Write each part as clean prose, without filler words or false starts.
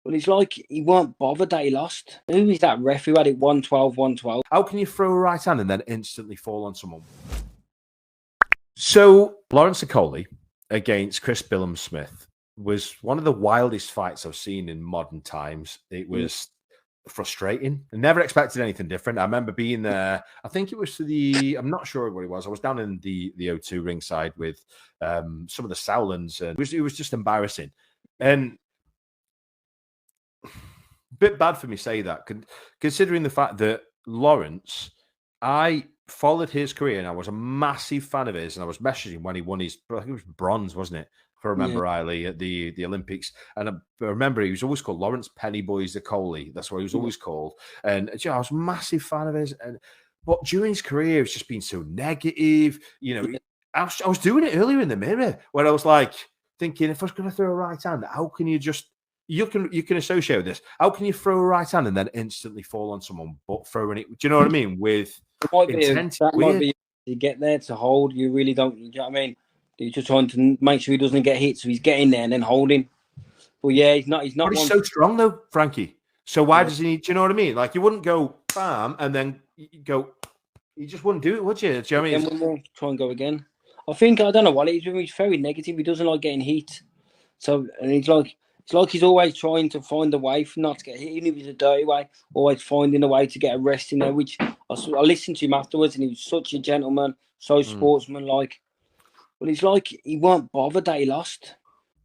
Well, it's like he weren't bothered that he lost. Who is that ref who had it 112, 112? How can you throw a right hand and then instantly fall on someone? So Lawrence Okolie against Chris Billam-Smith was one of the wildest fights I've seen in modern times. It was frustrating. I never expected anything different. I remember being there. I think it was I'm not sure what it was. I was down in the O2 ringside with some of the Sowlands, and it was just embarrassing. And a bit bad for me to say that, considering the fact that Lawrence, I followed his career and I was a massive fan of his, and I was messaging when he won his, I think it was bronze, wasn't it? If I remember rightly, at the Olympics. And I remember he was always called Lawrence Pennyboys Okolie. That's what he was always called. And I was a massive fan of his. But during his career, it's just been so negative. I was doing it earlier in the mirror where I was like thinking, if I was going to throw a right hand, how can you just... You can associate with this. How can you throw a right hand and then instantly fall on someone, but throwing it? Do you know what I mean? With intent, that might be you get there to hold. You really don't. Do you know what I mean? You're just trying to make sure he doesn't get hit, so he's getting there and then holding. Well, yeah, he's not. But he's so strong though, Frankie. So why does he need? Do you know what I mean? Like you wouldn't go bam and then go. You just wouldn't do it, would you? Do you know what I mean? We'll try and go again. I don't know what it is. He's very negative. He doesn't like getting hit. So and it's like he's always trying to find a way for not to get hit, even if it's a dirty way. Always finding a way to get a rest in there. Which I listened to him afterwards, and he was such a gentleman, so sportsmanlike. But it's like he weren't bothered that he lost.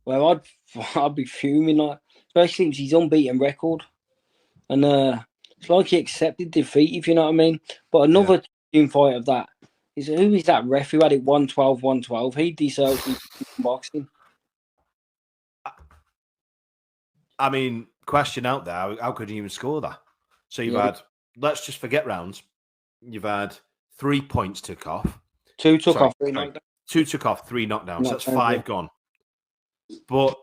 Well, I'd be fuming, like, especially with his unbeaten record. And it's like he accepted defeat, if you know what I mean. But another team fight of that is, who is that ref who had it 112, 112? He deserves boxing. I mean, question out there, how could you even score that? So you've had, let's just forget rounds. You've had 3 points took off. 2 took off, 3 knockdowns. 2 took off, 3 knockdowns. That's 5 gone. But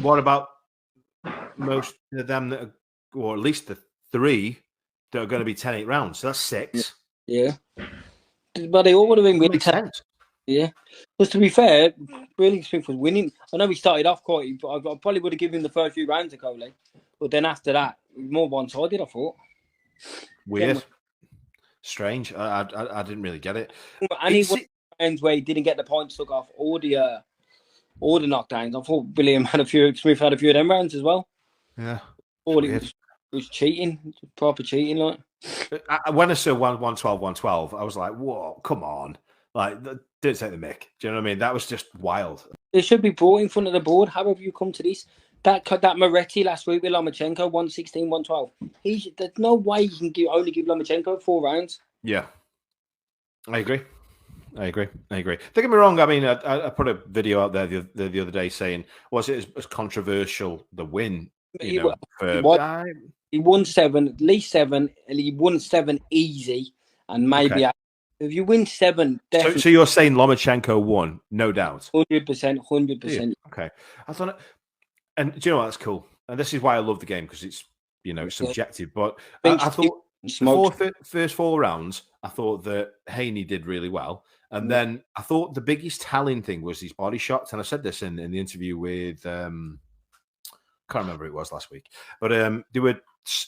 what about most of them that are, or at least the 3 that are going to be 10-8 rounds? So that's 6. Yeah. But they all would have been winning. Yeah. Because to be fair, Billam-Smith was winning. I know he started off quite, but I probably would have given him the first few rounds to Okolie. But then after that, more one-sided, I thought. Weird. Strange. I didn't really get it. And he won rounds where he didn't get the points took off, or the knockdowns. I thought Smith had a few of them rounds as well. Yeah. It was cheating, proper cheating. Like when I saw 112, 112, I was like, whoa, come on. Like, don't take the mick. Do you know what I mean? That was just wild. It should be brought in front of the board. How have you come to this? That Moretti last week with Lomachenko, 116, 112. There's no way you can only give Lomachenko 4 rounds. Yeah. I agree. Don't get me wrong. I mean, I put a video out there the other day saying, was it as controversial, the win? He won 7, at least 7, and he won 7 easy, and maybe if you win 7, definitely. So you're saying Lomachenko won, no doubt? 100%. Yeah. Okay. I thought, and do you know what? That's cool. And this is why I love the game, because it's, it's subjective. But I thought the first 4 rounds, I thought that Haney did really well. And then I thought the biggest telling thing was his body shots. And I said this in the interview with, can't remember who it was last week, but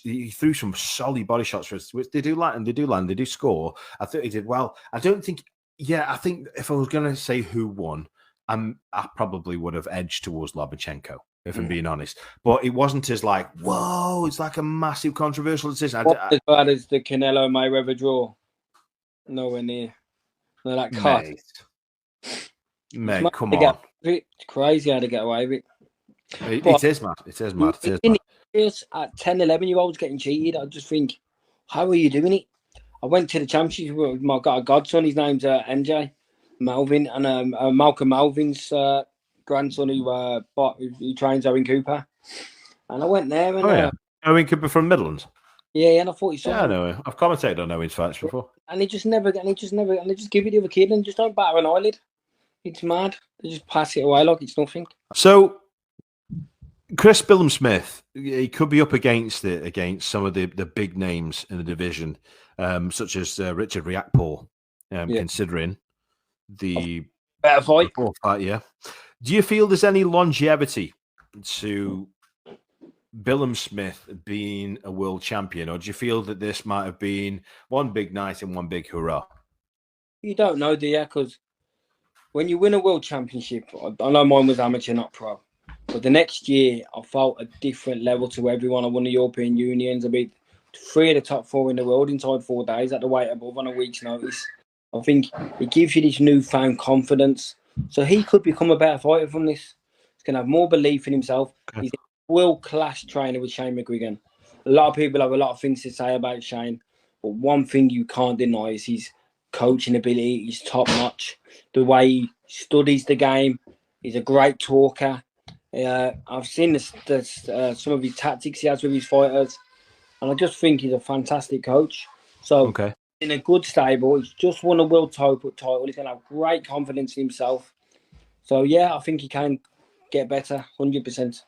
he threw some solid body shots for us, which they do land, they do score. I thought he did well. I think if I was going to say who won, I probably would have edged towards Lomachenko, if I'm being honest. But it wasn't as like, whoa, it's like a massive controversial decision. As bad as the Canelo Mayweather draw. Nowhere near. No, that cut. Mate, come on. It's crazy how to get away with it. It is mad. At 10, 11-year-olds getting cheated, I just think, how are you doing it? I went to the championship with my godson. His name's MJ Melvin, and Malcolm Melvin's grandson who trains Owen Cooper. And I went there. And, Owen Cooper from Midlands. Yeah, and I thought he's. Yeah, I know. I've commentated on Owen's fights before. And they just give it to the other kid and just don't batter an eyelid. It's mad. They just pass it away like it's nothing. So, Chris Billam-Smith, he could be up against some of the big names in the division, such as Richard Riakporhe, considering the better fight. Yeah. Do you feel there's any longevity to Billam-Smith being a world champion, or do you feel that this might have been one big night and one big hurrah? You don't know, do you? Because when you win a world championship, I know mine was amateur, not pro, but the next year I felt a different level to everyone. I won the European Unions. I beat 3 of the top 4 in the world inside 4 days at the weight above on a week's notice. I think it gives you this newfound confidence. So he could become a better fighter from this. He's going to have more belief in himself. Okay. He's a world-class trainer with Shane McGuigan. A lot of people have a lot of things to say about Shane, but one thing you can't deny is his coaching ability. He's top-notch. The way he studies the game. He's a great talker. I've seen some of his tactics he has with his fighters, and I just think he's a fantastic coach. So, Okay. in a good stable, he's just won a world title. He's going to have great confidence in himself. So, yeah, I think he can get better, 100%.